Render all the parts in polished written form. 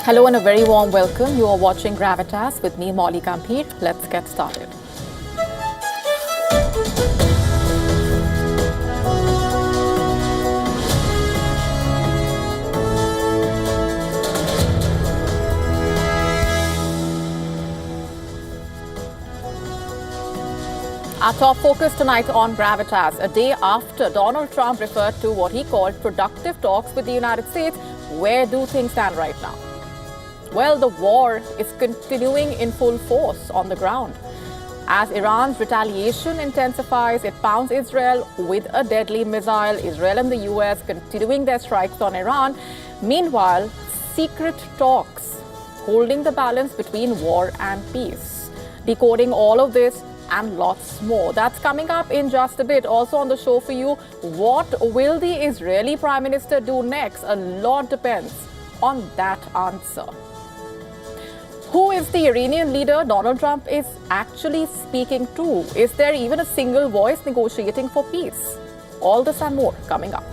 Hello and a very warm welcome. You are watching Gravitas with me, Molly Gambhir. Let's get started. Our top focus tonight on Gravitas, a day after Donald Trump referred to what he called productive talks with the United States. Where do things stand right now? Well, the war is continuing in full force on the ground. As Iran's retaliation intensifies, it pounds Israel with a deadly missile. Israel and the US continuing their strikes on Iran. Meanwhile, secret talks holding the balance between war and peace. Decoding all of this and lots more. That's coming up in just a bit. Also on the show for you, what will the Israeli Prime Minister do next? A lot depends on that answer. Who is the Iranian leader Donald Trump is actually speaking to? Is there even a single voice negotiating for peace? All this and more coming up.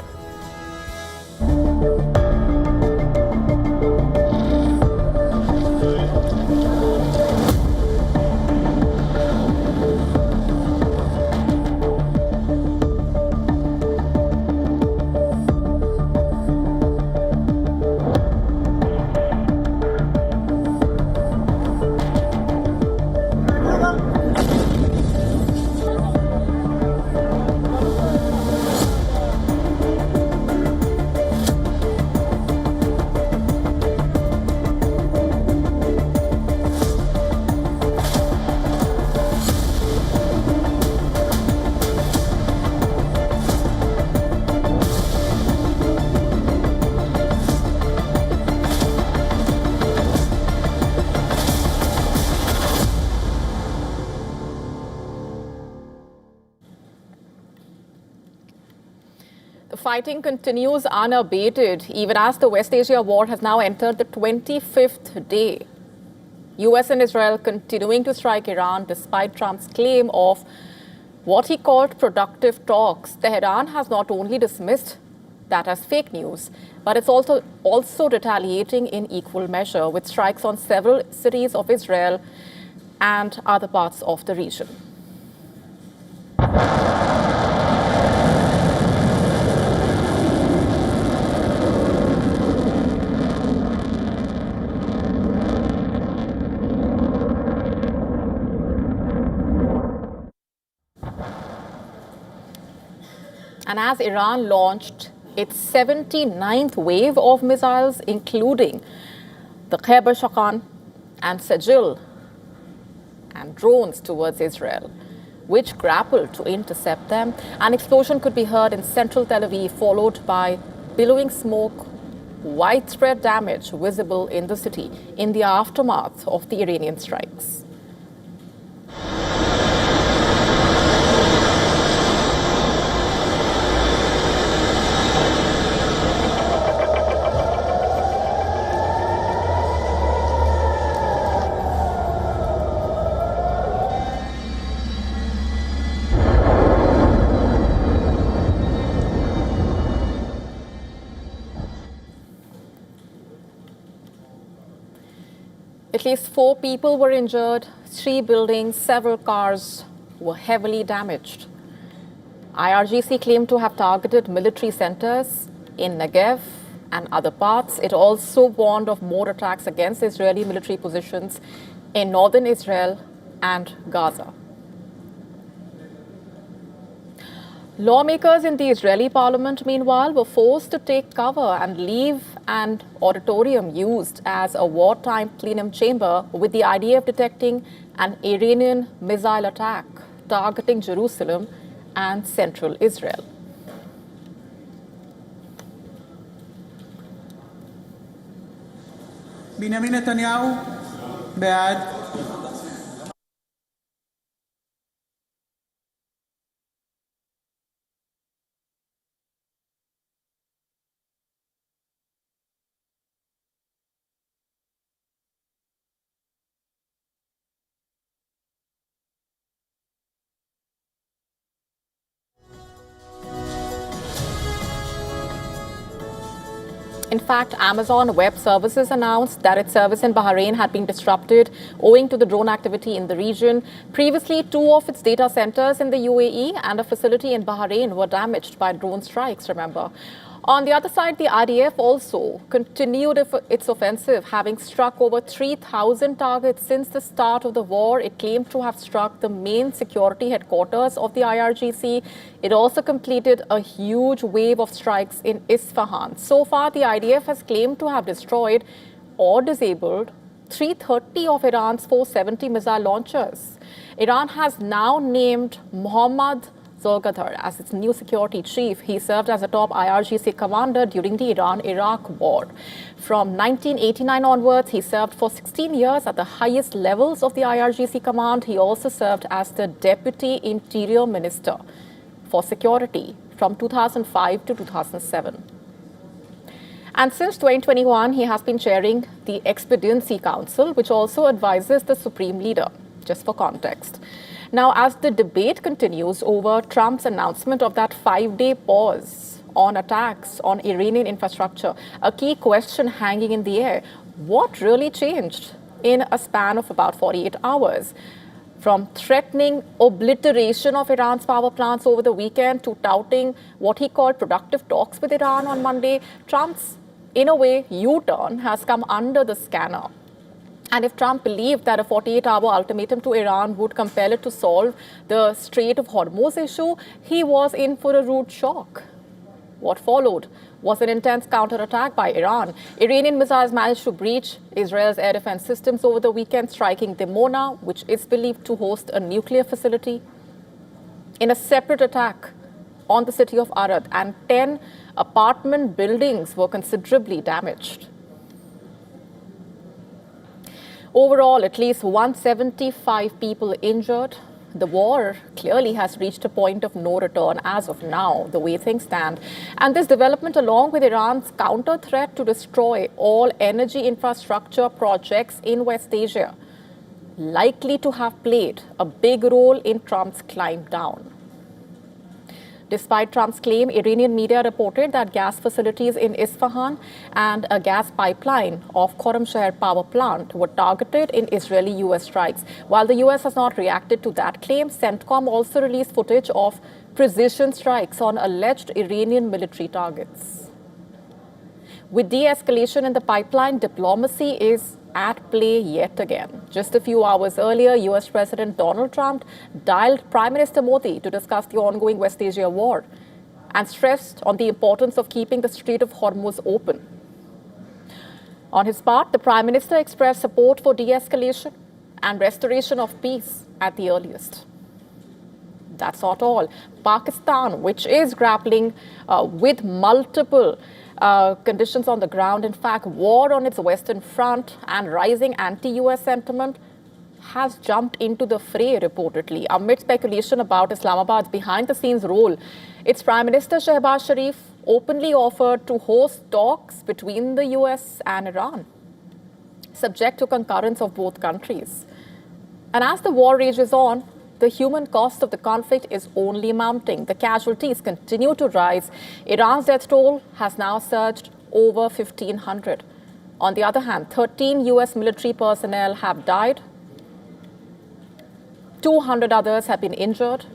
The fighting continues unabated, even as the West Asia war has now entered the 25th day. US and Israel continuing to strike Iran despite Trump's claim of what he called productive talks. Tehran has not only dismissed that as fake news, but it's also retaliating in equal measure with strikes on several cities of Israel and other parts of the region. And as Iran launched its 79th wave of missiles, including the Khyber Shakan and Sajil, and drones towards Israel, which grappled to intercept them, an explosion could be heard in central Tel Aviv, followed by billowing smoke, widespread damage visible in the city in the aftermath of the Iranian strikes. At least 4 people were injured, 3 buildings, several cars were heavily damaged. IRGC claimed to have targeted military centers in Negev and other parts. It also warned of more attacks against Israeli military positions in northern Israel and Gaza. Lawmakers in the Israeli parliament, meanwhile, were forced to take cover and leave an auditorium used as a wartime plenum chamber with the idea of detecting an Iranian missile attack targeting Jerusalem and central Israel. Benjamin Netanyahu, בעד. In fact, Amazon Web Services announced that its service in Bahrain had been disrupted owing to the drone activity in the region. Previously, 2 of its data centers in the UAE and a facility in Bahrain were damaged by drone strikes, remember. On the other side, the IDF also continued its offensive, having struck over 3,000 targets since the start of the war. It claimed to have struck the main security headquarters of the IRGC. It also completed a huge wave of strikes in Isfahan. So far, the IDF has claimed to have destroyed or disabled 330 of Iran's 470 missile launchers. Iran has now named Mohammad Zolgadar as its new security chief. He served as a top IRGC commander during the Iran-Iraq war. From 1989 onwards, he served for 16 years at the highest levels of the IRGC command. He also served as the Deputy Interior Minister for Security from 2005 to 2007. And since 2021, he has been chairing the Expediency Council, which also advises the Supreme Leader, just for context. Now, as the debate continues over Trump's announcement of that 5-day pause on attacks on Iranian infrastructure, a key question hanging in the air: what really changed in a span of about 48 hours? From threatening obliteration of Iran's power plants over the weekend to touting what he called productive talks with Iran on Monday, Trump's, in a way, U-turn has come under the scanner. And if Trump believed that a 48-hour ultimatum to Iran would compel it to solve the Strait of Hormuz issue, he was in for a rude shock. What followed was an intense counterattack by Iran. Iranian missiles managed to breach Israel's air defense systems over the weekend, striking Dimona, which is believed to host a nuclear facility. In a separate attack on the city of Arad, and 10 apartment buildings were considerably damaged. Overall, at least 175 people injured. The war clearly has reached a point of no return as of now, the way things stand. And this development, along with Iran's counter threat to destroy all energy infrastructure projects in West Asia, likely to have played a big role in Trump's climb down. Despite Trump's claim, Iranian media reported that gas facilities in Isfahan and a gas pipeline of Khorramshahr power plant were targeted in Israeli-US strikes. While the US has not reacted to that claim, CENTCOM also released footage of precision strikes on alleged Iranian military targets. With de-escalation in the pipeline, diplomacy is at play yet again. Just a few hours earlier, US President Donald Trump dialed Prime Minister Modi to discuss the ongoing West Asia war and stressed on the importance of keeping the Strait of Hormuz open. On his part, the Prime Minister expressed support for de-escalation and restoration of peace at the earliest. That's not all. Pakistan, which is grappling with multiple conditions on the ground, in fact, war on its Western Front and rising anti-US sentiment, has jumped into the fray reportedly amid speculation about Islamabad's behind-the-scenes role. Its Prime Minister Shehbaz Sharif openly offered to host talks between the US and Iran, subject to concurrence of both countries. And as the war rages on, the human cost of the conflict is only mounting. The casualties continue to rise. Iran's death toll has now surged over 1,500. On the other hand, 13 US military personnel have died. 200 others have been injured.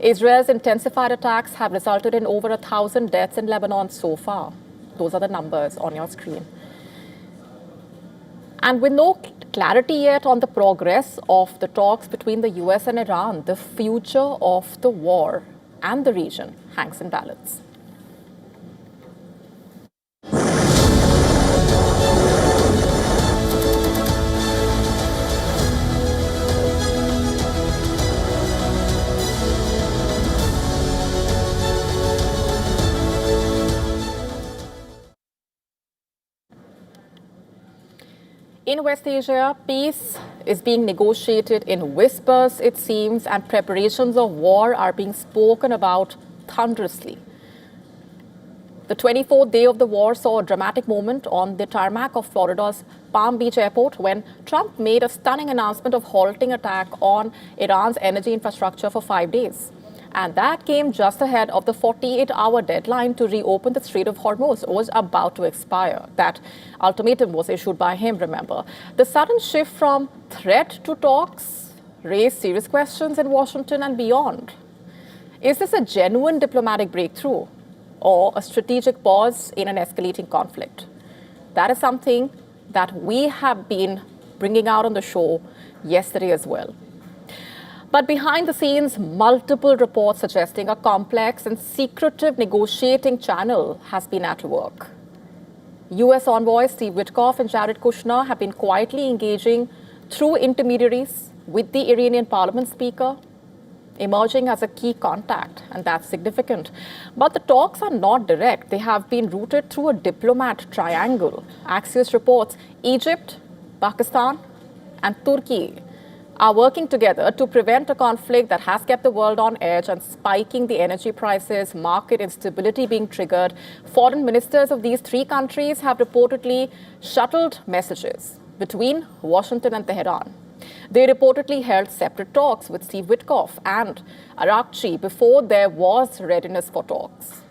Israel's intensified attacks have resulted in over 1,000 deaths in Lebanon so far. Those are the numbers on your screen. And with no clarity yet on the progress of the talks between the US and Iran, the future of the war and the region hangs in balance. In West Asia, peace is being negotiated in whispers, it seems, and preparations of war are being spoken about thunderously. The 24th day of the war saw a dramatic moment on the tarmac of Florida's Palm Beach Airport when Trump made a stunning announcement of halting attack on Iran's energy infrastructure for 5 days. And that came just ahead of the 48-hour deadline to reopen the Strait of Hormuz was about to expire. That ultimatum was issued by him, remember. The sudden shift from threat to talks raised serious questions in Washington and beyond. Is this a genuine diplomatic breakthrough or a strategic pause in an escalating conflict? That is something that we have been bringing out on the show yesterday as well. But behind the scenes, multiple reports suggesting a complex and secretive negotiating channel has been at work. U.S. envoys Steve Witkoff and Jared Kushner have been quietly engaging through intermediaries with the Iranian parliament speaker, emerging as a key contact, and that's significant. But the talks are not direct. They have been routed through a diplomat triangle. Axios reports Egypt, Pakistan, and Turkey are working together to prevent a conflict that has kept the world on edge and spiking the energy prices, market instability being triggered. Foreign ministers of these three countries have reportedly shuttled messages between Washington and Tehran. They reportedly held separate talks with Steve Witkoff and Arakchi before there was readiness for talks.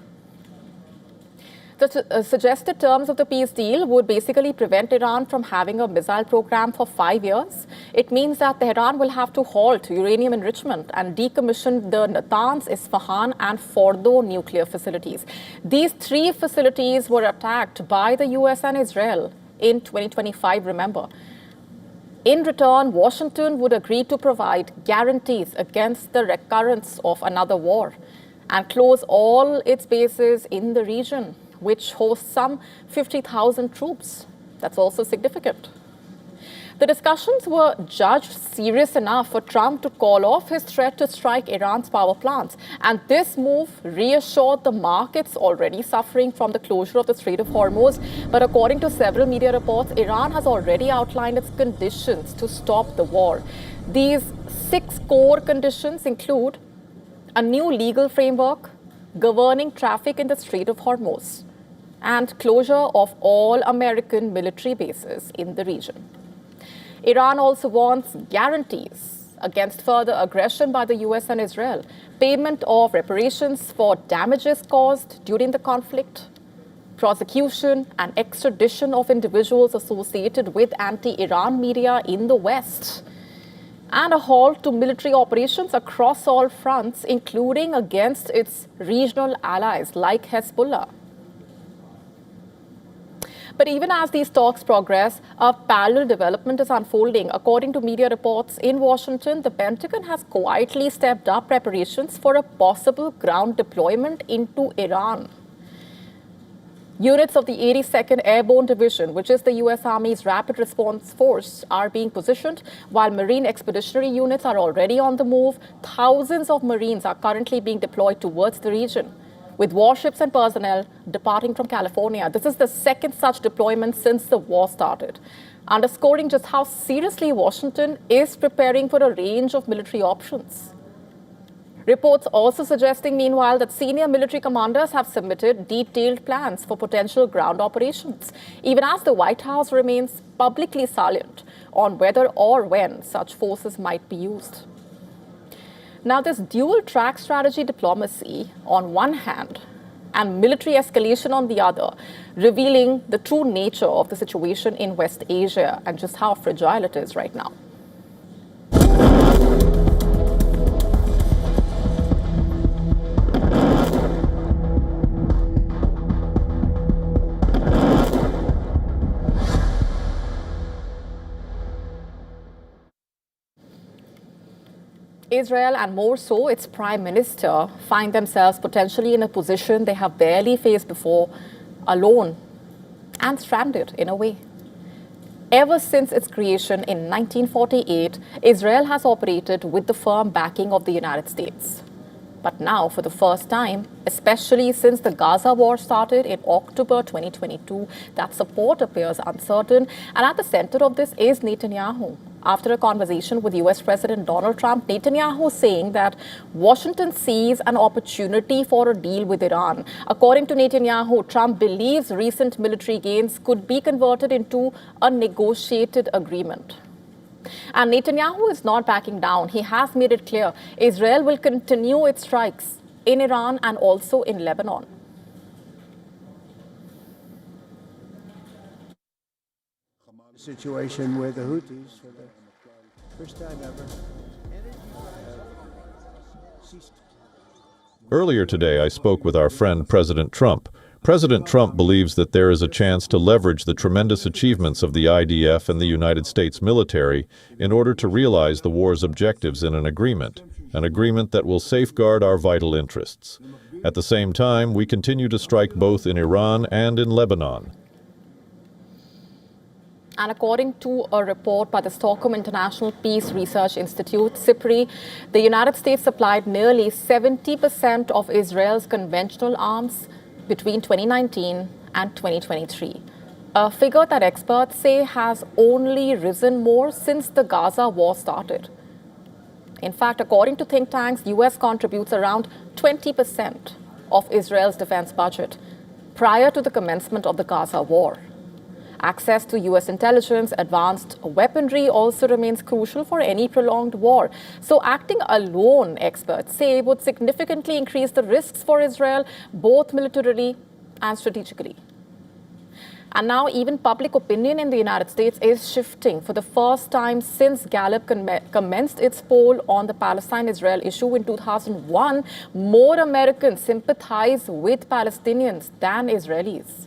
The suggested terms of the peace deal would basically prevent Iran from having a missile program for 5 years. It means that Tehran will have to halt uranium enrichment and decommission the Natanz, Isfahan, and Fordo nuclear facilities. These three facilities were attacked by the US and Israel in 2025, remember. In return, Washington would agree to provide guarantees against the recurrence of another war and close all its bases in the region, which hosts some 50,000 troops. That's also significant. The discussions were judged serious enough for Trump to call off his threat to strike Iran's power plants. And this move reassured the markets already suffering from the closure of the Strait of Hormuz. But according to several media reports, Iran has already outlined its conditions to stop the war. These 6 core conditions include a new legal framework governing traffic in the Strait of Hormuz and closure of all American military bases in the region. Iran also wants guarantees against further aggression by the US and Israel, payment of reparations for damages caused during the conflict, prosecution and extradition of individuals associated with anti-Iran media in the West, and a halt to military operations across all fronts, including against its regional allies like Hezbollah. But even as these talks progress, a parallel development is unfolding. According to media reports in Washington, the Pentagon has quietly stepped up preparations for a possible ground deployment into Iran. Units of the 82nd Airborne Division, which is the U.S. Army's rapid response force, are being positioned, while Marine expeditionary units are already on the move. Thousands of Marines are currently being deployed towards the region, with warships and personnel departing from California. This is the second such deployment since the war started, underscoring just how seriously Washington is preparing for a range of military options. Reports also suggesting, meanwhile, that senior military commanders have submitted detailed plans for potential ground operations, even as the White House remains publicly silent on whether or when such forces might be used. Now, this dual-track strategy diplomacy on one hand and military escalation on the other, revealing the true nature of the situation in West Asia and just how fragile it is right now. Israel, and more so its prime minister, find themselves potentially in a position they have barely faced before, alone and stranded in a way. Ever since its creation in 1948, Israel has operated with the firm backing of the United States. But now, for the first time, especially since the Gaza war started in October 2022, that support appears uncertain. And at the center of this is Netanyahu. After a conversation with US President Donald Trump, Netanyahu saying that Washington sees an opportunity for a deal with Iran. According to Netanyahu, Trump believes recent military gains could be converted into a negotiated agreement. And Netanyahu is not backing down. He has made it clear Israel will continue its strikes in Iran and also in Lebanon. Situation where the Houthis, for the first time ever, ceased. Earlier today, I spoke with our friend President Trump. President Trump believes that there is a chance to leverage the tremendous achievements of the IDF and the United States military in order to realize the war's objectives in an agreement that will safeguard our vital interests. At the same time, we continue to strike both in Iran and in Lebanon. And according to a report by the Stockholm International Peace Research Institute, SIPRI, the United States supplied nearly 70% of Israel's conventional arms between 2019 and 2023, a figure that experts say has only risen more since the Gaza war started. In fact, according to think tanks, the US contributes around 20% of Israel's defense budget prior to the commencement of the Gaza war. Access to US intelligence, advanced weaponry also remains crucial for any prolonged war. So acting alone, experts say, would significantly increase the risks for Israel, both militarily and strategically. And now even public opinion in the United States is shifting. For the first time since Gallup commenced its poll on the Palestine-Israel issue in 2001, more Americans sympathize with Palestinians than Israelis.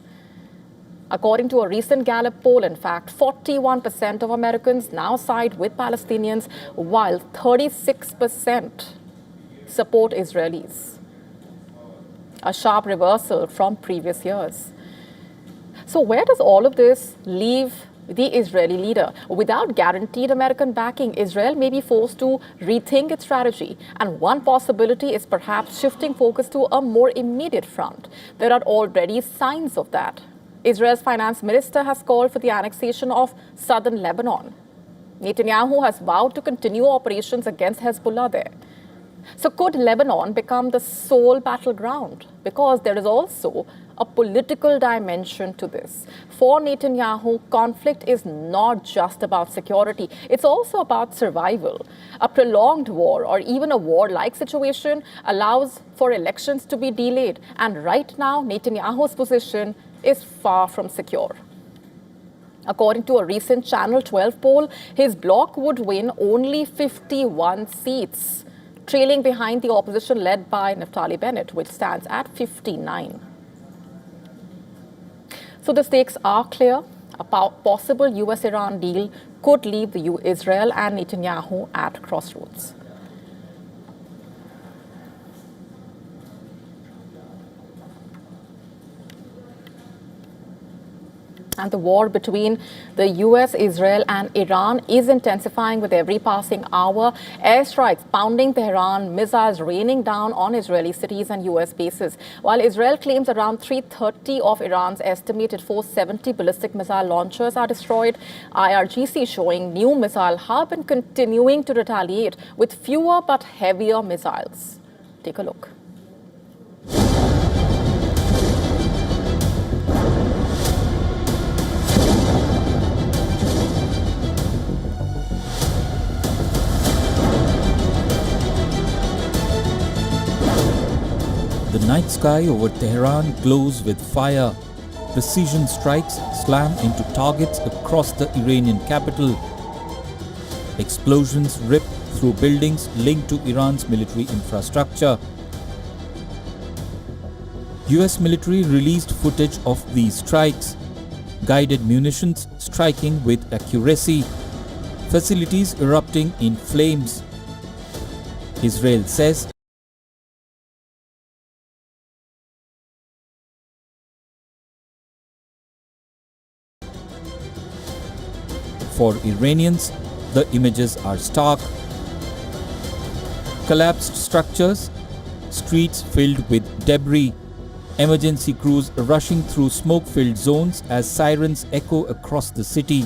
According to a recent Gallup poll, in fact, 41% of Americans now side with Palestinians, while 36% support Israelis. A sharp reversal from previous years. So where does all of this leave the Israeli leader? Without guaranteed American backing, Israel may be forced to rethink its strategy. And one possibility is perhaps shifting focus to a more immediate front. There are already signs of that. Israel's finance minister has called for the annexation of southern Lebanon. Netanyahu has vowed to continue operations against Hezbollah there. So could Lebanon become the sole battleground? Because there is also a political dimension to this. For Netanyahu, conflict is not just about security. It's also about survival. A prolonged war or even a war-like situation allows for elections to be delayed. And right now, Netanyahu's position is far from secure. According to a recent Channel 12 poll, his bloc would win only 51 seats, trailing behind the opposition led by Naftali Bennett, which stands at 59. So the stakes are clear. A possible US-Iran deal could leave Israel and Netanyahu at crossroads. And the war between the US, Israel and Iran is intensifying with every passing hour. Airstrikes pounding Tehran, missiles raining down on Israeli cities and US bases. While Israel claims around 330 of Iran's estimated 470 ballistic missile launchers are destroyed, IRGC showing new missile hub and continuing to retaliate with fewer but heavier missiles. Take a look. The night sky over Tehran glows with fire. Precision strikes slam into targets across the Iranian capital. Explosions rip through buildings linked to Iran's military infrastructure. US military released footage of these strikes. Guided munitions striking with accuracy. Facilities erupting in flames. Israel says for Iranians, the images are stark. Collapsed structures, streets filled with debris, emergency crews rushing through smoke-filled zones as sirens echo across the city.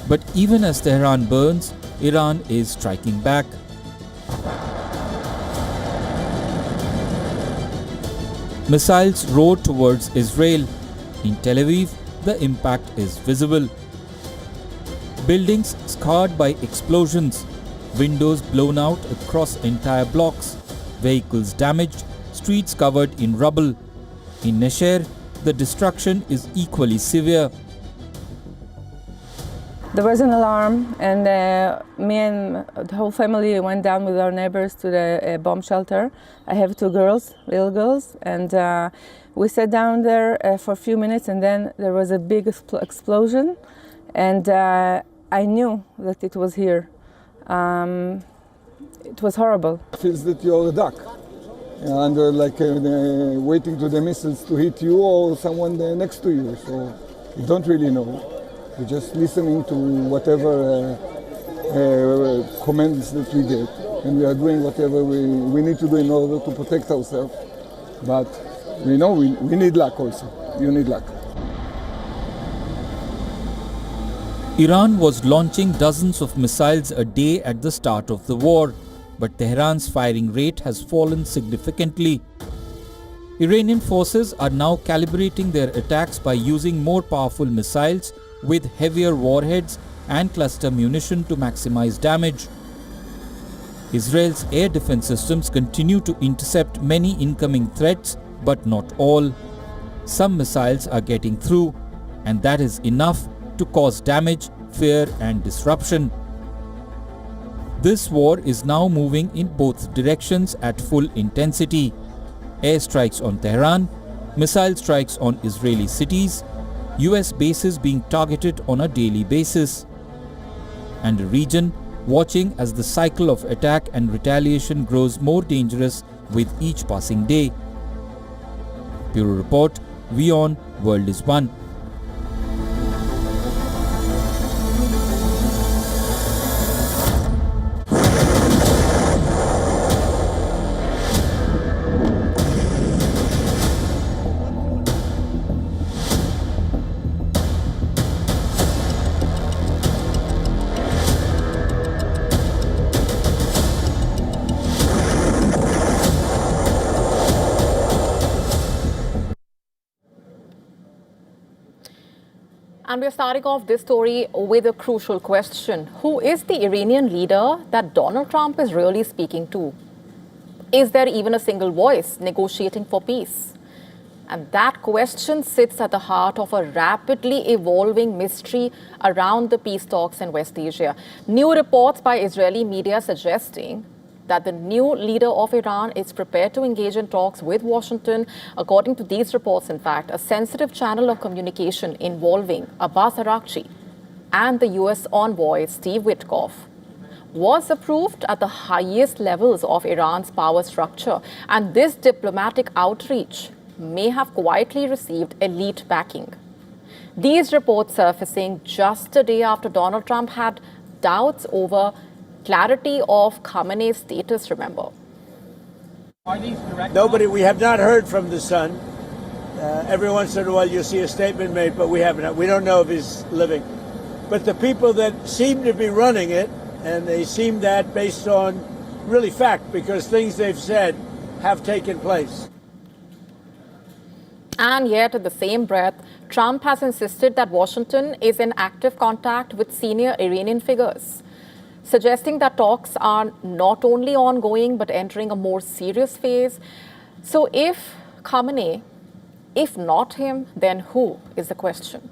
But even as Tehran burns, Iran is striking back. Missiles roar towards Israel. In Tel Aviv, the impact is visible. Buildings scarred by explosions, windows blown out across entire blocks, vehicles damaged, streets covered in rubble. In Nesher, the destruction is equally severe. There was an alarm, and me and the whole family went down with our neighbors to the bomb shelter. I have two girls, little girls, and we sat down there for a few minutes, and then there was a big explosion, and I knew that it was here. It was horrible. It feels that you're a duck, under waiting to the missiles to hit you or someone next to you, so you don't really know. We're just listening to whatever commands that we get, and we are doing whatever we need to do in order to protect ourselves. But we know we need luck also. You need luck. Iran was launching dozens of missiles a day at the start of the war, but Tehran's firing rate has fallen significantly. Iranian forces are now calibrating their attacks by using more powerful missiles with heavier warheads and cluster munition to maximize damage. Israel's air defense systems continue to intercept many incoming threats, but not all. Some missiles are getting through, and that is enough to cause damage, fear, and disruption. This war is now moving in both directions at full intensity. Airstrikes on Tehran, missile strikes on Israeli cities, US bases being targeted on a daily basis, and a region watching as the cycle of attack and retaliation grows more dangerous with each passing day. Bureau Report, WION World is One. And we're starting off this story with a crucial question. Who is the Iranian leader that Donald Trump is really speaking to? Is there even a single voice negotiating for peace? And that question sits at the heart of a rapidly evolving mystery around the peace talks in West Asia. New reports by Israeli media suggesting that the new leader of Iran is prepared to engage in talks with Washington. According to these reports, in fact, a sensitive channel of communication involving Abbas Araghchi and the US envoy Steve Witkoff was approved at the highest levels of Iran's power structure. And this diplomatic outreach may have quietly received elite backing. These reports surfacing just a day after Donald Trump had doubts over clarity of Khamenei's status, remember. Nobody, we have not heard from the son. Every once in a while you see a statement made, but we haven't. We don't know if he's living. But the people that seem to be running it, and they seem that based on really fact, because things they've said have taken place. And yet, at the same breath, Trump has insisted that Washington is in active contact with senior Iranian figures, suggesting that talks are not only ongoing but entering a more serious phase. So if Khamenei, if not him, then who is the question?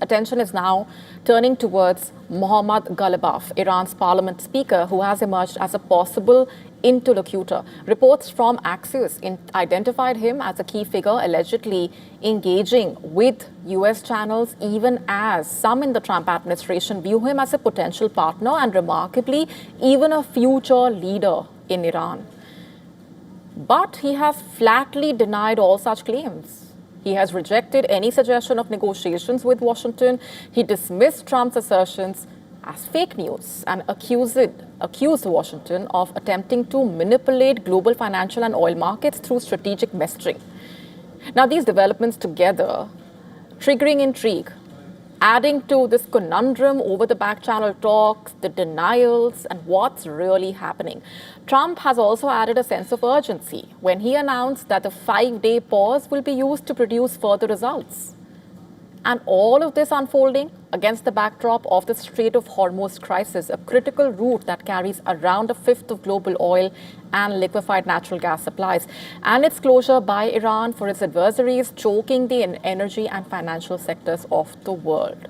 Attention is now turning towards Mohammad Ghalibaf, Iran's parliament speaker, who has emerged as a possible interlocutor. Reports from Axios identified him as a key figure allegedly engaging with US channels, even as some in the Trump administration view him as a potential partner and, remarkably, even a future leader in Iran. But he has flatly denied all such claims. He has rejected any suggestion of negotiations with Washington. He dismissed Trump's assertions as fake news and accused Washington of attempting to manipulate global financial and oil markets through strategic messaging. Now, these developments together, triggering intrigue, adding to this conundrum over the back channel talks, the denials, and what's really happening. Trump has also added a sense of urgency when he announced that the 5-day pause will be used to produce further results. And all of this unfolding against the backdrop of the Strait of Hormuz crisis, a critical route that carries around a fifth of global oil and liquefied natural gas supplies, and its closure by Iran for its adversaries, choking the energy and financial sectors of the world.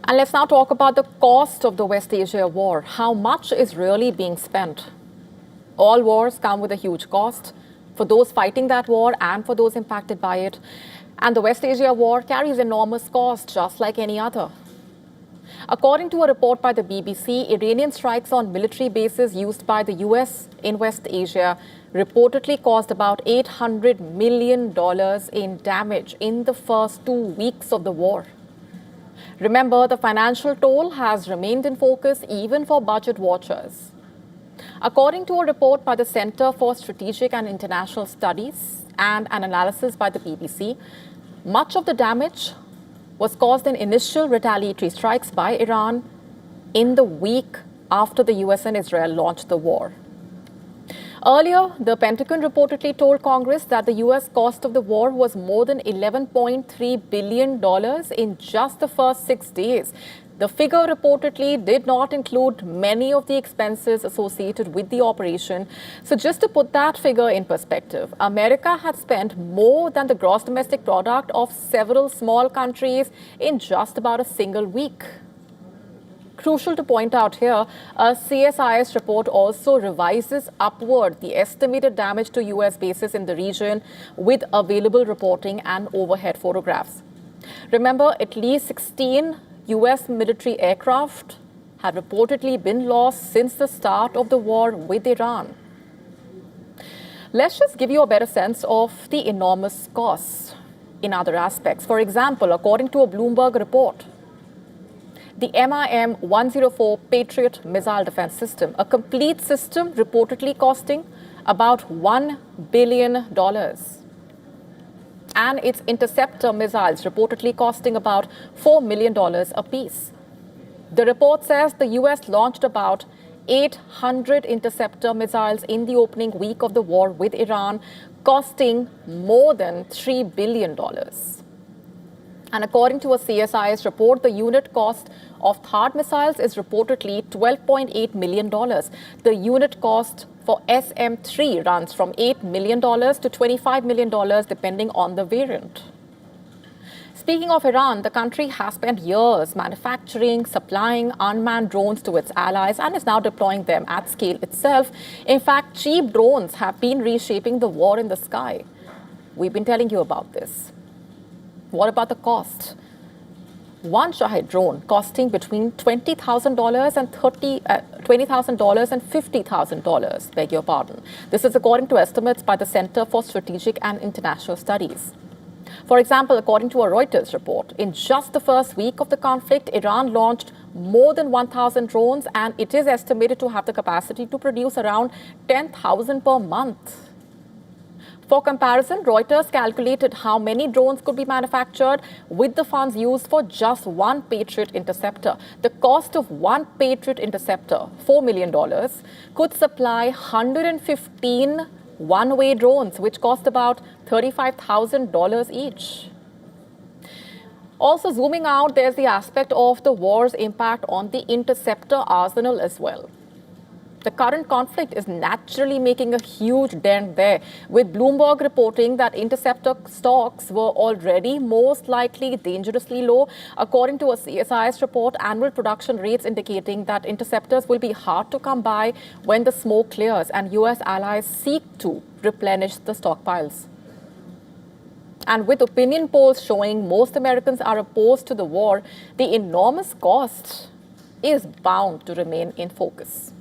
And let's now talk about the cost of the West Asia war. How much is really being spent? All wars come with a huge cost for those fighting that war and for those impacted by it. And the West Asia war carries enormous cost, just like any other. According to a report by the BBC, Iranian strikes on military bases used by the US in West Asia reportedly caused about $800 million in damage in the first 2 weeks of the war. Remember, the financial toll has remained in focus even for budget watchers. According to a report by the Center for Strategic and International Studies and an analysis by the BBC, much of the damage was caused in initial retaliatory strikes by Iran in the week after the US and Israel launched the war. Earlier, the Pentagon reportedly told Congress that the US cost of the war was more than $11.3 billion in just the first 6 days. The figure reportedly did not include many of the expenses associated with the operation. So just to put that figure in perspective, America had spent more than the gross domestic product of several small countries in just about a single week. Crucial to point out here, a CSIS report also revises upward the estimated damage to US bases in the region with available reporting and overhead photographs. Remember, at least 16 US military aircraft had reportedly been lost since the start of the war with Iran. Let's just give you a better sense of the enormous costs in other aspects. For example, according to a Bloomberg report, the MIM-104 Patriot missile defense system, a complete system reportedly costing about $1 billion. And its interceptor missiles reportedly costing about $4 million apiece. The report says the US launched about 800 interceptor missiles in the opening week of the war with Iran, costing more than $3 billion. And according to a CSIS report, the unit cost of THAAD missiles is reportedly $12.8 million. The unit cost for SM-3 runs from $8 million to $25 million, depending on the variant. Speaking of Iran, the country has spent years manufacturing, supplying unmanned drones to its allies and is now deploying them at scale itself. In fact, cheap drones have been reshaping the war in the sky. We've been telling you about this. What about the cost? One Shahid drone costing between $20,000 and $20,000 and $50,000, beg your pardon. This is according to estimates by the Center for Strategic and International Studies. For example, according to a Reuters report, in just the first week of the conflict, Iran launched more than 1,000 drones, and it is estimated to have the capacity to produce around 10,000 per month. For comparison, Reuters calculated how many drones could be manufactured with the funds used for just one Patriot interceptor. The cost of one Patriot interceptor, $4 million, could supply 115 one-way drones, which cost about $35,000 each. Also, zooming out, there's the aspect of the war's impact on the interceptor arsenal as well. The current conflict is naturally making a huge dent there, with Bloomberg reporting that interceptor stocks were already most likely dangerously low. According to a CSIS report, annual production rates indicating that interceptors will be hard to come by when the smoke clears and US allies seek to replenish the stockpiles. And with opinion polls showing most Americans are opposed to the war, the enormous cost is bound to remain in focus.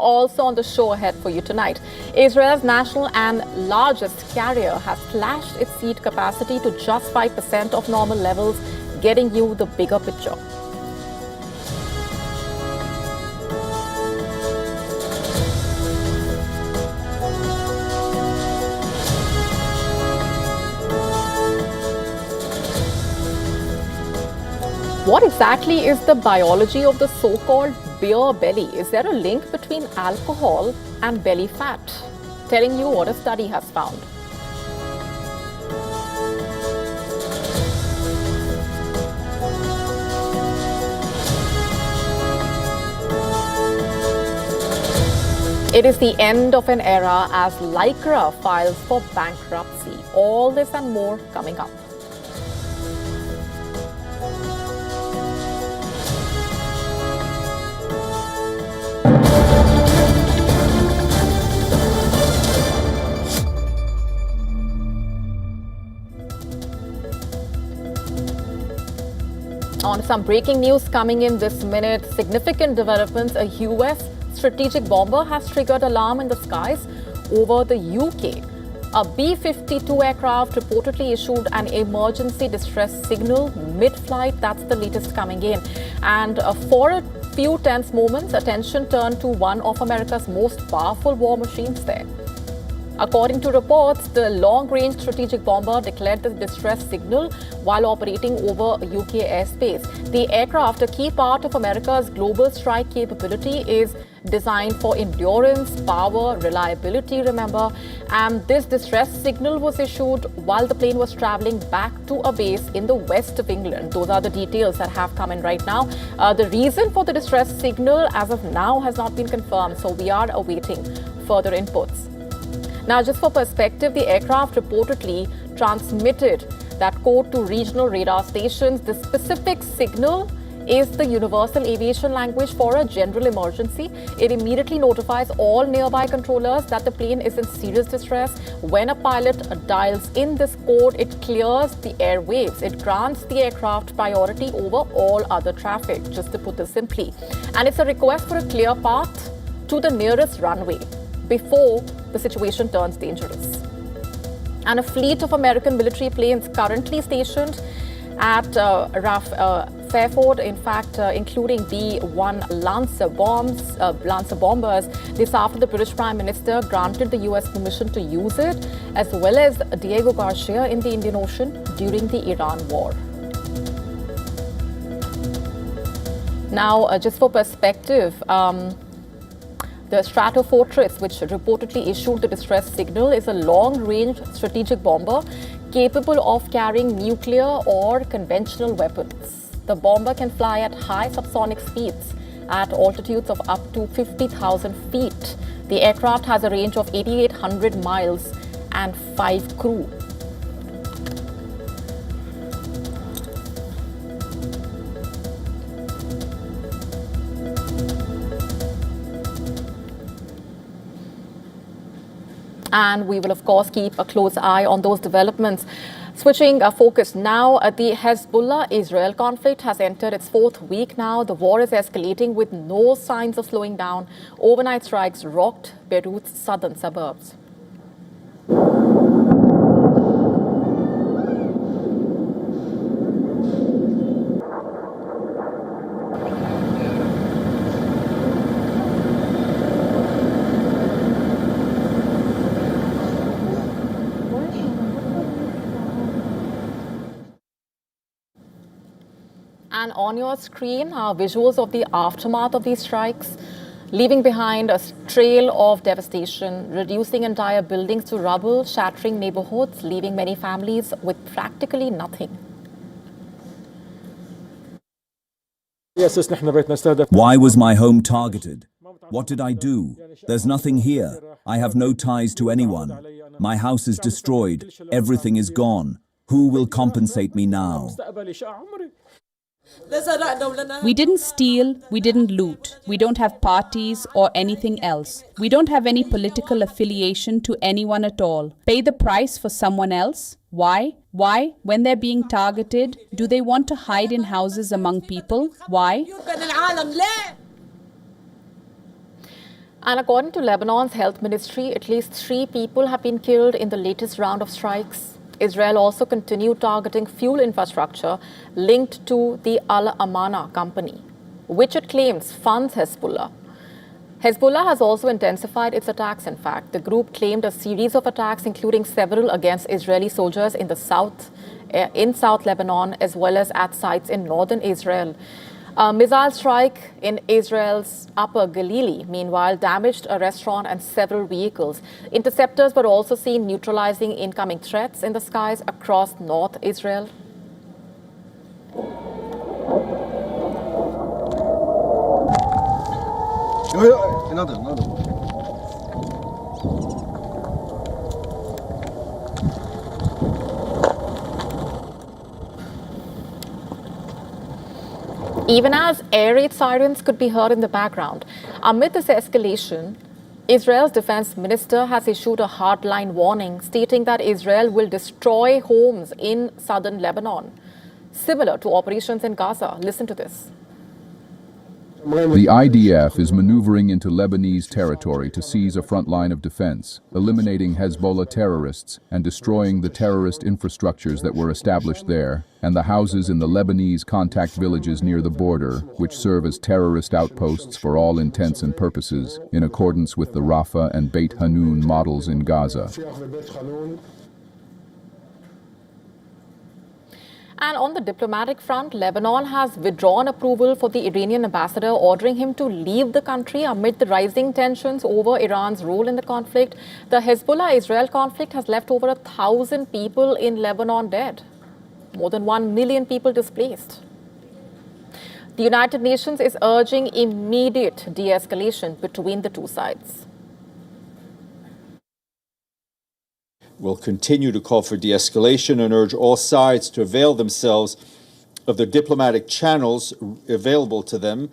Also on the show ahead for you tonight, Israel's national and largest carrier has slashed its seat capacity to just 5% of normal levels, getting you the bigger picture. What exactly is the biology of the so-called beer belly? Is there a link between alcohol and belly fat? Telling you what a study has found. It is the end of an era as Lycra files for bankruptcy. All this and more coming up. On some breaking news coming in this minute, significant developments. A US strategic bomber has triggered alarm in the skies over the UK. A B-52 aircraft reportedly issued an emergency distress signal mid-flight. That's the latest coming in. And for a few tense moments, attention turned to one of America's most powerful war machines there. According to reports, the long-range strategic bomber declared the distress signal while operating over UK airspace. The aircraft, a key part of America's global strike capability, is designed for endurance, power, reliability, remember. And this distress signal was issued while the plane was traveling back to a base in the west of England. Those are the details that have come in right now. The reason for the distress signal as of now has not been confirmed, so we are awaiting further inputs. Now, just for perspective, the aircraft reportedly transmitted that code to regional radar stations. The specific signal is the universal aviation language for a general emergency. It immediately notifies all nearby controllers that the plane is in serious distress. When a pilot dials in this code, it clears the airwaves. It grants the aircraft priority over all other traffic, just to put this simply. And it's a request for a clear path to the nearest runway before the situation turns dangerous. And a fleet of American military planes currently stationed at Fairford, in fact, including B-1 Lancer bombers. This after the British Prime Minister granted the US permission to use it, as well as Diego Garcia in the Indian Ocean during the Iran war. Now, just for perspective, the Stratofortress, which reportedly issued the distress signal, is a long-range strategic bomber capable of carrying nuclear or conventional weapons. The bomber can fly at high subsonic speeds at altitudes of up to 50,000 feet. The aircraft has a range of 8,800 miles and 5 crew. And we will, of course, keep a close eye on those developments. Switching focus now, the Hezbollah-Israel conflict has entered its fourth week now. The war is escalating with no signs of slowing down. Overnight strikes rocked Beirut's southern suburbs. And on your screen are visuals of the aftermath of these strikes, leaving behind a trail of devastation, reducing entire buildings to rubble, shattering neighborhoods, leaving many families with practically nothing. Why was my home targeted? What did I do? There's nothing here. I have no ties to anyone. My house is destroyed. Everything is gone. Who will compensate me now? We didn't steal, we didn't loot, we don't have parties or anything else. We don't have any political affiliation to anyone at all. Pay the price for someone else? Why? Why, when they're being targeted, do they want to hide in houses among people? Why? And according to Lebanon's health ministry, at least 3 people have been killed in the latest round of strikes. Israel also continued targeting fuel infrastructure linked to the Al Amana company, which it claims funds Hezbollah. Hezbollah has also intensified its attacks, in fact. The group claimed a series of attacks, including several against Israeli soldiers in South Lebanon, as well as at sites in northern Israel. A missile strike in Israel's Upper Galilee, meanwhile, damaged a restaurant and several vehicles. Interceptors were also seen neutralizing incoming threats in the skies across North Israel. Another. Even as air raid sirens could be heard in the background. Amid this escalation, Israel's defense minister has issued a hardline warning stating that Israel will destroy homes in southern Lebanon, similar to operations in Gaza. Listen to this. The IDF is maneuvering into Lebanese territory to seize a front line of defense, eliminating Hezbollah terrorists and destroying the terrorist infrastructures that were established there, and the houses in the Lebanese contact villages near the border, which serve as terrorist outposts for all intents and purposes, in accordance with the Rafah and Beit Hanun models in Gaza. And on the diplomatic front, Lebanon has withdrawn approval for the Iranian ambassador, ordering him to leave the country amid the rising tensions over Iran's role in the conflict. The Hezbollah-Israel conflict has left over 1,000 people in Lebanon dead, more than 1 million people displaced. The United Nations is urging immediate de-escalation between the two sides. Will continue to call for de-escalation and urge all sides to avail themselves of the diplomatic channels available to them.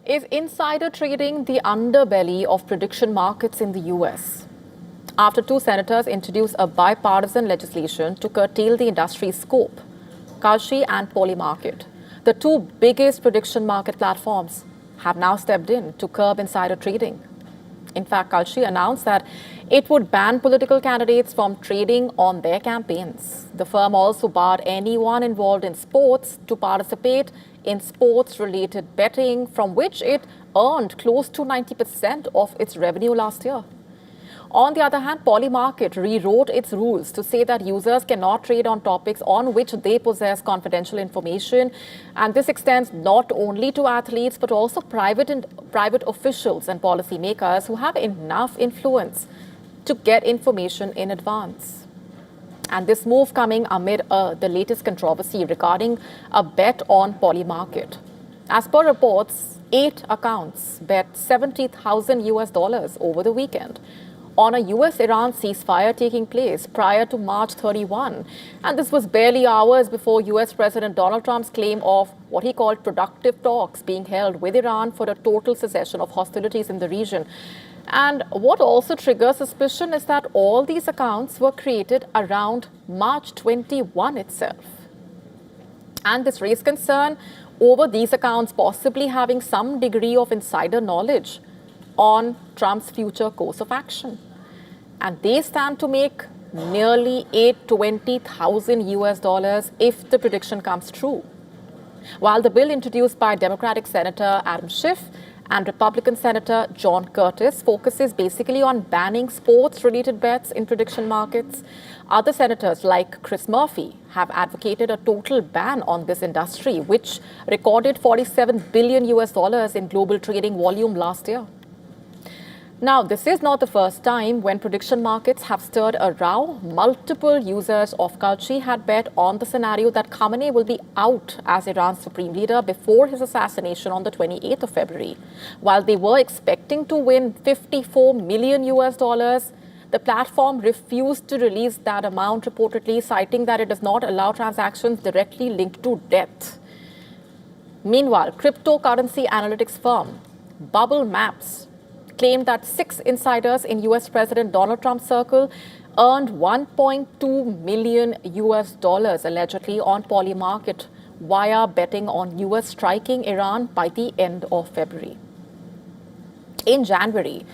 Is insider trading the underbelly of prediction markets in the US? After 2 senators introduced a bipartisan legislation to curtail the industry's scope, Kalshi and Polymarket, the 2 biggest prediction market platforms, have now stepped in to curb insider trading. In fact, Kalshi announced that it would ban political candidates from trading on their campaigns. The firm also barred anyone involved in sports to participate in sports-related betting, from which it earned close to 90% of its revenue last year. On the other hand, Polymarket rewrote its rules to say that users cannot trade on topics on which they possess confidential information. And this extends not only to athletes, but also private officials and policymakers who have enough influence to get information in advance. And this move coming amid the latest controversy regarding a bet on Polymarket. As per reports, 8 accounts bet $70,000 over the weekend on a US-Iran ceasefire taking place prior to March 31. And this was barely hours before US President Donald Trump's claim of what he called productive talks being held with Iran for a total cessation of hostilities in the region. And what also triggers suspicion is that all these accounts were created around March 21 itself. And this raised concern over these accounts possibly having some degree of insider knowledge on Trump's future course of action. And they stand to make nearly $820,000 if the prediction comes true. While the bill introduced by Democratic Senator Adam Schiff and Republican Senator John Curtis focuses basically on banning sports-related bets in prediction markets, other senators like Chris Murphy have advocated a total ban on this industry, which recorded $47 billion in global trading volume last year. Now, this is not the first time when prediction markets have stirred a row. Multiple users of Kalshi had bet on the scenario that Khamenei will be out as Iran's supreme leader before his assassination on the 28th of February. While they were expecting to win $54 million, the platform refused to release that amount, reportedly citing that it does not allow transactions directly linked to death. Meanwhile, cryptocurrency analytics firm Bubble Maps claimed that 6 insiders in US President Donald Trump's circle earned $1.2 million allegedly on Polymarket via betting on US striking Iran by the end of February. In January,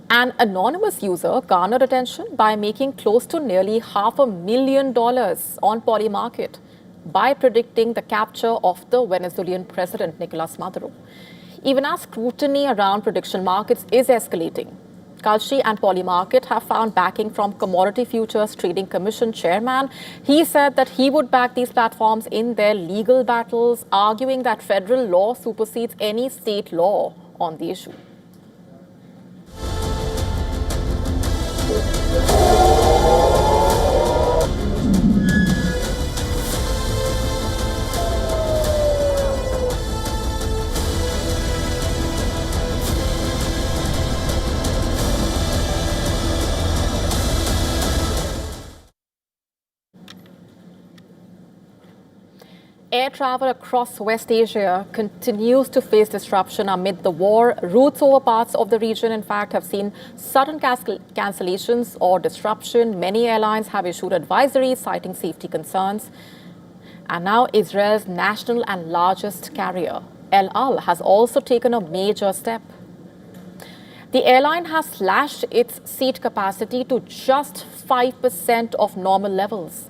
an anonymous user garnered attention by making close to nearly $500,000 on Polymarket by predicting the capture of the Venezuelan president, Nicolas Maduro. Even as scrutiny around prediction markets is escalating, Kalshi and Polymarket have found backing from Commodity Futures Trading Commission chairman. He said that he would back these platforms in their legal battles, arguing that federal law supersedes any state law on the issue. Air travel across West Asia continues to face disruption amid the war. Routes over parts of the region, in fact, have seen sudden cancellations or disruption. Many airlines have issued advisories citing safety concerns. And now Israel's national and largest carrier, El Al, has also taken a major step. The airline has slashed its seat capacity to just 5% of normal levels.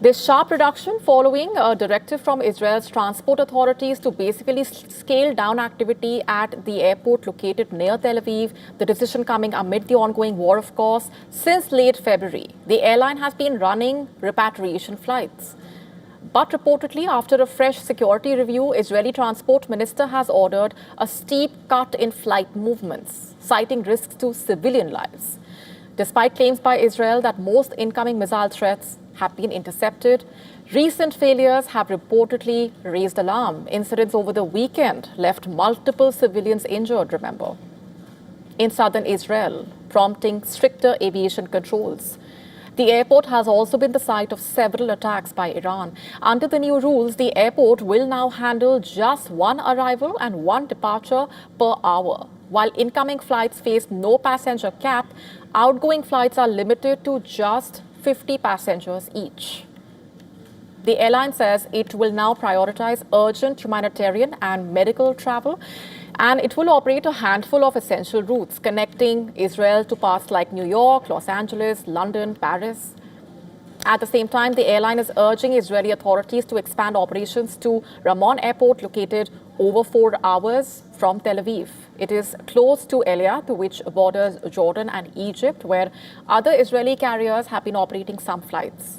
This sharp reduction following a directive from Israel's transport authorities to basically scale down activity at the airport located near Tel Aviv. The decision coming amid the ongoing war, of course. Since late February, the airline has been running repatriation flights. But reportedly, after a fresh security review, Israeli Transport Minister has ordered a steep cut in flight movements, citing risks to civilian lives. Despite claims by Israel that most incoming missile threats have been intercepted, recent failures have reportedly raised alarm. Incidents over the weekend left multiple civilians injured, remember, in southern Israel, prompting stricter aviation controls. The airport has also been the site of several attacks by Iran. Under the new rules, the airport will now handle just one arrival and one departure per hour. While incoming flights face no passenger cap, outgoing flights are limited to just 50 passengers each. The airline says it will now prioritize urgent humanitarian and medical travel, and it will operate a handful of essential routes connecting Israel to parts like New York, Los Angeles, London, Paris. At the same time, the airline is urging Israeli authorities to expand operations to Ramon Airport, located over 4 hours from Tel Aviv. It is close to Eilat, which borders Jordan and Egypt, where other Israeli carriers have been operating some flights.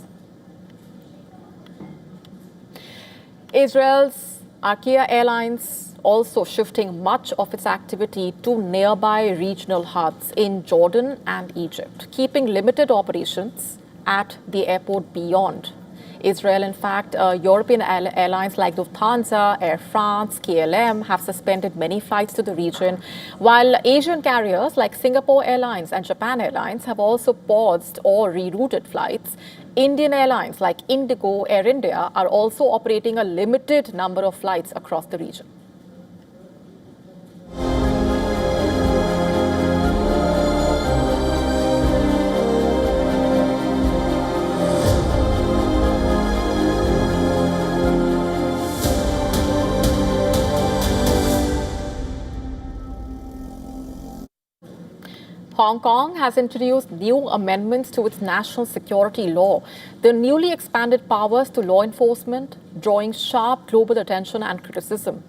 Israel's Arkia Airlines also shifting much of its activity to nearby regional hubs in Jordan and Egypt, keeping limited operations at the airport beyond Israel. In fact, European airlines like Lufthansa, Air France, KLM have suspended many flights to the region, while Asian carriers like Singapore Airlines and Japan Airlines have also paused or rerouted flights. Indian airlines like Indigo, Air India are also operating a limited number of flights across the region. Hong Kong has introduced new amendments to its national security law. The newly expanded powers to law enforcement, drawing sharp global attention and criticism.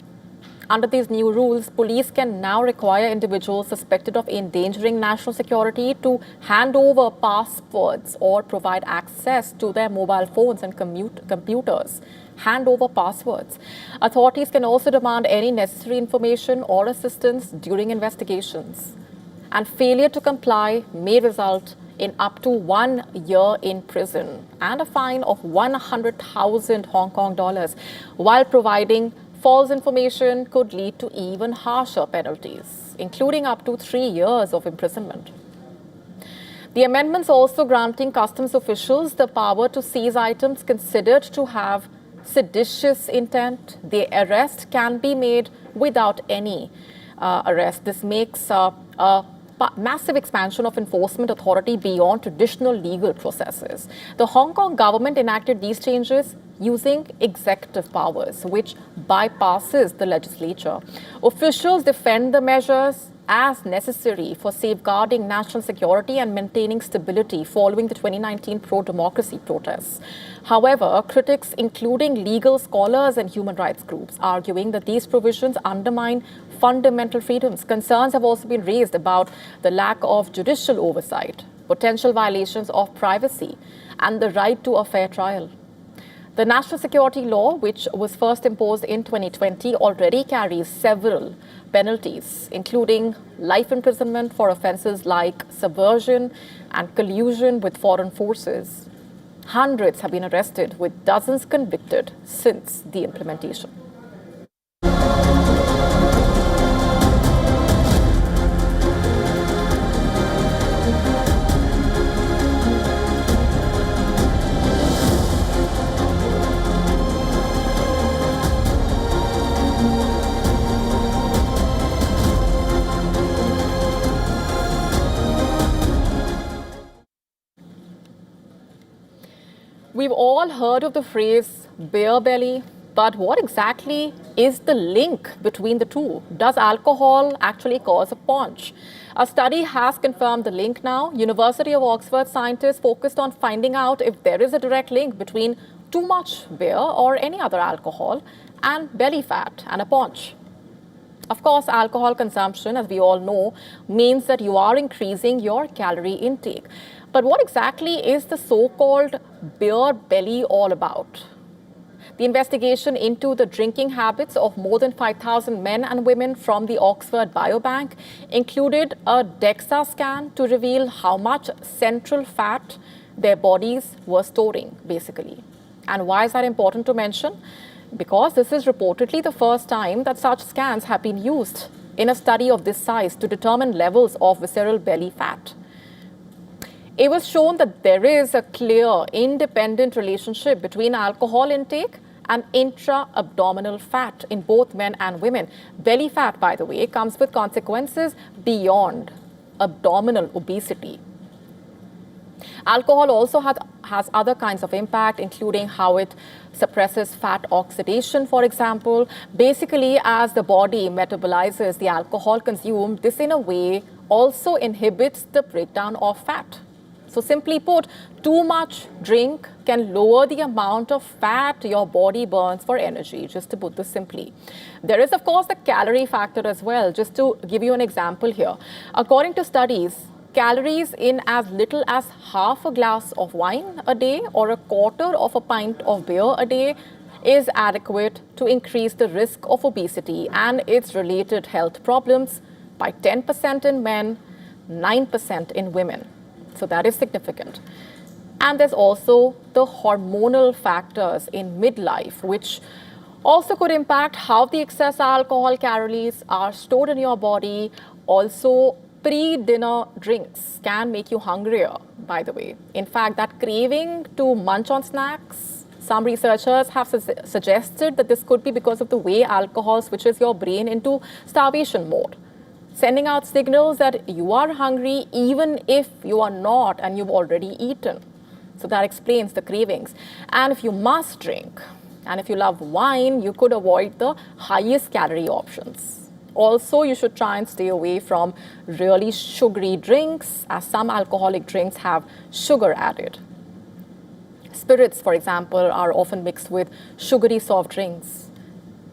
Under these new rules, police can now require individuals suspected of endangering national security to hand over passwords or provide access to their mobile phones and computers. Hand over passwords. Authorities can also demand any necessary information or assistance during investigations. And failure to comply may result in up to 1 year in prison and a fine of 100,000 Hong Kong dollars, while providing false information could lead to even harsher penalties, including up to 3 years of imprisonment. The amendments also granting customs officials the power to seize items considered to have seditious intent. The arrest can be made without any arrest. This makes a massive expansion of enforcement authority beyond traditional legal processes. The Hong Kong government enacted these changes using executive powers, which bypasses the legislature. Officials defend the measures as necessary for safeguarding national security and maintaining stability following the 2019 pro-democracy protests. However, critics, including legal scholars and human rights groups, arguing that these provisions undermine fundamental freedoms. Concerns have also been raised about the lack of judicial oversight, potential violations of privacy, and the right to a fair trial. The national security law, which was first imposed in 2020, already carries several penalties, including life imprisonment for offences like subversion and collusion with foreign forces. Hundreds have been arrested, with dozens convicted since the implementation. We've all heard of the phrase beer belly, but what exactly is the link between the two? Does alcohol actually cause a paunch? A study has confirmed the link now. University of Oxford scientists focused on finding out if there is a direct link between too much beer or any other alcohol and belly fat and a paunch. Of course, alcohol consumption, as we all know, means that you are increasing your calorie intake. But what exactly is the so-called beer belly all about? The investigation into the drinking habits of more than 5,000 men and women from the Oxford Biobank included a DEXA scan to reveal how much central fat their bodies were storing, basically. And why is that important to mention? Because this is reportedly the first time that such scans have been used in a study of this size to determine levels of visceral belly fat. It was shown that there is a clear, independent relationship between alcohol intake and intra-abdominal fat in both men and women. Belly fat, by the way, comes with consequences beyond abdominal obesity. Alcohol also has other kinds of impact, including how it suppresses fat oxidation, for example. Basically, as the body metabolizes the alcohol consumed, this in a way also inhibits the breakdown of fat. So simply put, too much drink can lower the amount of fat your body burns for energy, just to put this simply. There is, of course, the calorie factor as well. Just to give you an example here. According to studies, calories in as little as half a glass of wine a day or a quarter of a pint of beer a day is adequate to increase the risk of obesity and its related health problems by 10% in men, 9% in women. So that is significant. And there's also the hormonal factors in midlife, which also could impact how the excess alcohol calories are stored in your body. Also, pre-dinner drinks can make you hungrier, by the way. In fact, that craving to munch on snacks, some researchers have suggested that this could be because of the way alcohol switches your brain into starvation mode, sending out signals that you are hungry even if you are not and you've already eaten. So that explains the cravings. And if you must drink, and if you love wine, you could avoid the highest calorie options. Also, you should try and stay away from really sugary drinks, as some alcoholic drinks have sugar added. Spirits, for example, are often mixed with sugary soft drinks.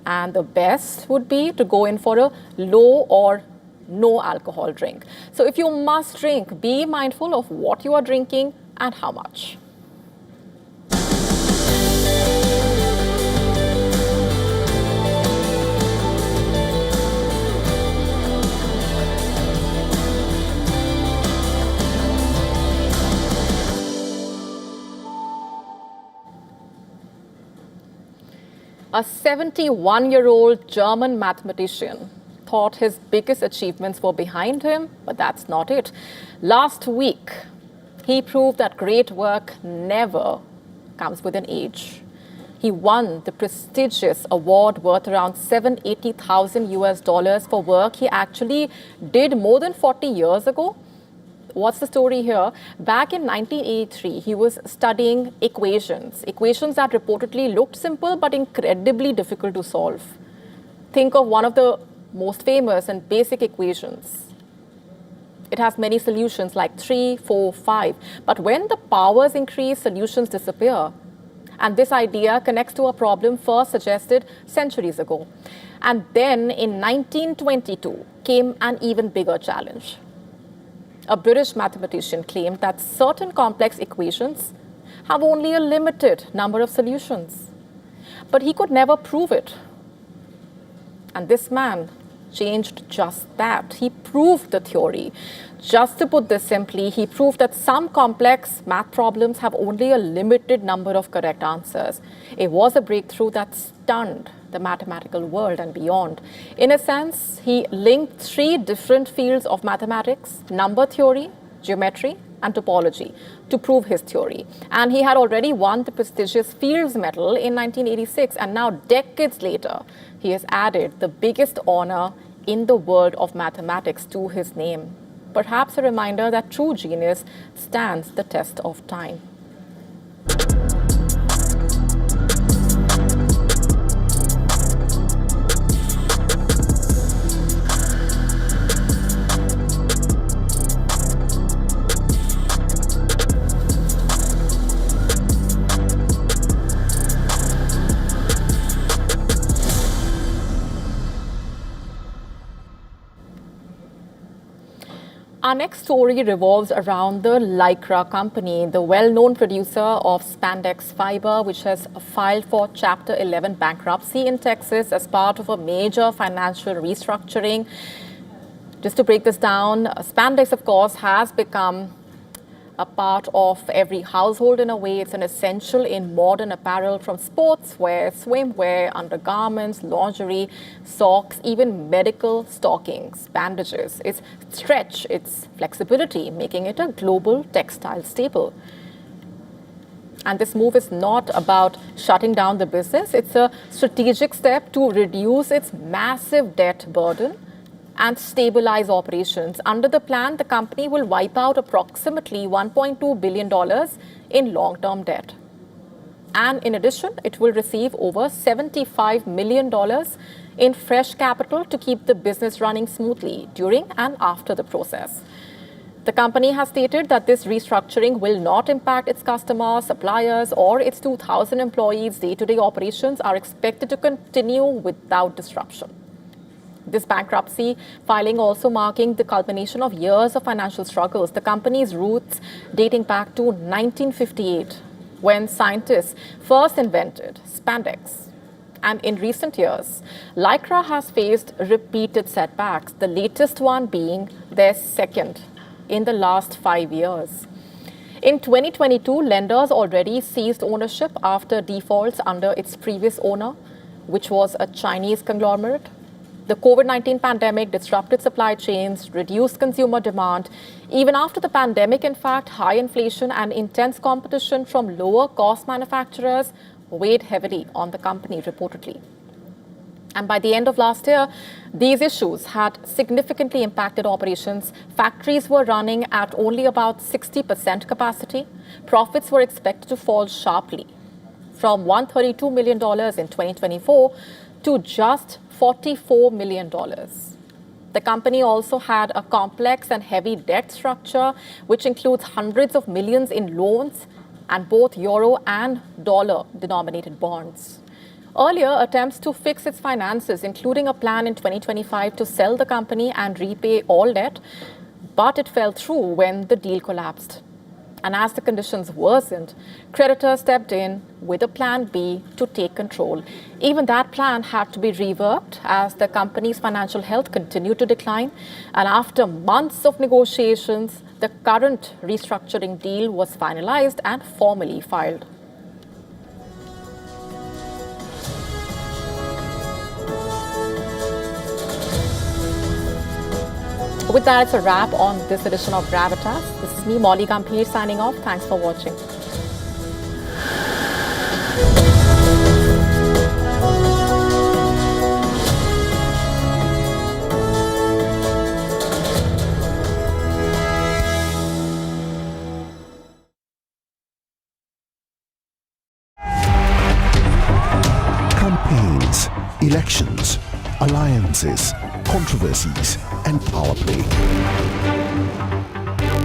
And the best would be to go in for a low or no alcohol drink. So if you must drink, be mindful of what you are drinking and how much. A 71-year-old German mathematician thought his biggest achievements were behind him, but that's not it. Last week, he proved that great work never comes with an age. He won the prestigious award worth around $780,000 for work he actually did more than 40 years ago. What's the story here? Back in 1983, he was studying equations that reportedly looked simple but incredibly difficult to solve. Think of one of the most famous and basic equations. It has many solutions like 3, 4, 5. But when the powers increase, solutions disappear. And this idea connects to a problem first suggested centuries ago. And then in 1922 came an even bigger challenge. A British mathematician claimed that certain complex equations have only a limited number of solutions. But he could never prove it. And this man changed just that. He proved the theory. Just to put this simply, he proved that some complex math problems have only a limited number of correct answers. It was a breakthrough that stunned the mathematical world and beyond. In a sense, he linked 3 different fields of mathematics, number theory, geometry, and topology, to prove his theory. And he had already won the prestigious Fields Medal in 1986, and now decades later, he has added the biggest honor in the world of mathematics to his name. Perhaps a reminder that true genius stands the test of time. Our next story revolves around the Lycra company, the well-known producer of spandex fiber, which has filed for Chapter 11 bankruptcy in Texas as part of a major financial restructuring. Just to break this down, spandex, of course, has become a part of every household in a way. It's an essential in modern apparel, from sportswear, swimwear, undergarments, lingerie, socks, even medical stockings, bandages. Its stretch, its flexibility, making it a global textile staple. And this move is not about shutting down the business. It's a strategic step to reduce its massive debt burden and stabilize operations. Under the plan, the company will wipe out approximately $1.2 billion in long-term debt. And in addition, it will receive over $75 million in fresh capital to keep the business running smoothly during and after the process. The company has stated that this restructuring will not impact its customers, suppliers, or its 2,000 employees. Day-to-day operations are expected to continue without disruption. This bankruptcy filing also marking the culmination of years of financial struggles. The company's roots dating back to 1958, when scientists first invented spandex. And in recent years, Lycra has faced repeated setbacks, the latest one being their second in the last 5 years. In 2022, lenders already seized ownership after defaults under its previous owner, which was a Chinese conglomerate. The COVID-19 pandemic disrupted supply chains, reduced consumer demand. Even after the pandemic, in fact, high inflation and intense competition from lower-cost manufacturers weighed heavily on the company, reportedly. And by the end of last year, these issues had significantly impacted operations. Factories were running at only about 60% capacity. Profits were expected to fall sharply from $132 million in 2024 to just $44 million. The company also had a complex and heavy debt structure, which includes hundreds of millions in loans and both euro and dollar denominated bonds. Earlier, attempts to fix its finances, including a plan in 2025 to sell the company and repay all debt, but it fell through when the deal collapsed. And as the conditions worsened, creditors stepped in with a plan B to take control. Even that plan had to be reworked as the company's financial health continued to decline. And after months of negotiations, the current restructuring deal was finalized and formally filed. With that, it's a wrap on this edition of Gravitas. This is me, Molly Gambhir, signing off. Thanks for watching. elections, alliances, controversies, and power play.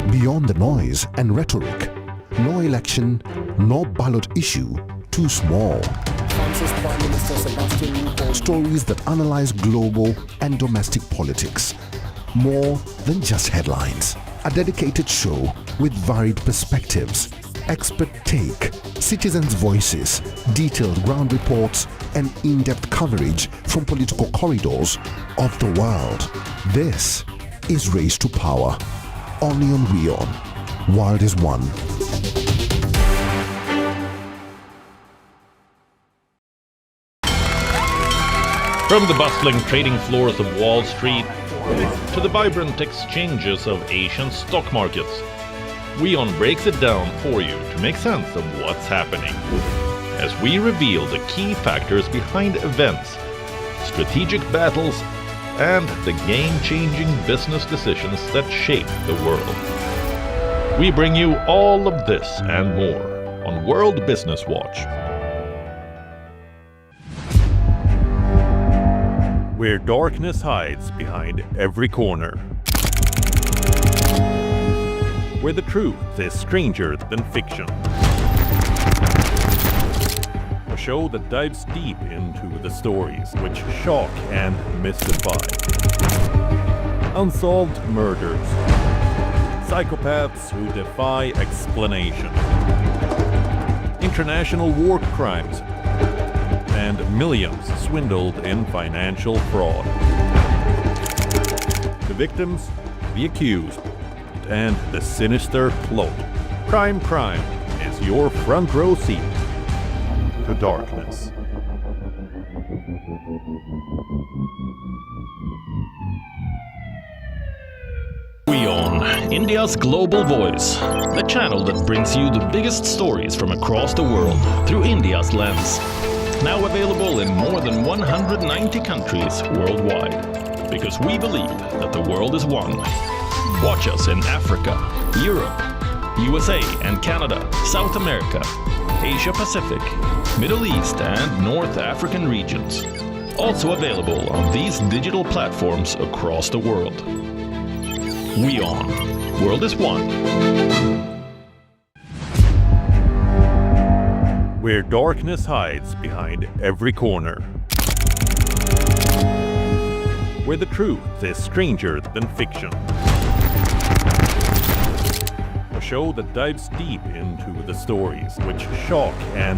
Beyond the noise and rhetoric, no election, no ballot issue too small. Stories that analyze global and domestic politics, more than just headlines. A dedicated show with varied perspectives, expert take, citizens' voices, detailed ground reports, and in-depth coverage from political corridors of the world. This is Race to Power, only on WION. World is One. From the bustling trading floors of Wall Street to the vibrant exchanges of Asian stock markets, WION breaks it down for you to make sense of what's happening, as we reveal the key factors behind events, strategic battles, and the game-changing business decisions that shape the world. We bring you all of this and more on World Business Watch. Where darkness hides behind every corner. Where the truth is stranger than fiction. A show that dives deep into the stories which shock and mystify. Unsolved murders. Psychopaths who defy explanation. International war crimes. And millions swindled in financial fraud. The victims, the accused, and the sinister plot. Prime Crime is your front row seat to darkness. WION, India's global voice, the channel that brings you the biggest stories from across the world through India's lens. Now available in more than 190 countries worldwide. Because we believe that the world is one. Watch us in Africa, Europe, USA and Canada, South America, Asia Pacific, Middle East and North African regions. Also available on these digital platforms across the world. WION. World is one. Where darkness hides behind every corner. Where the truth is stranger than fiction. A show that dives deep into the stories which shock and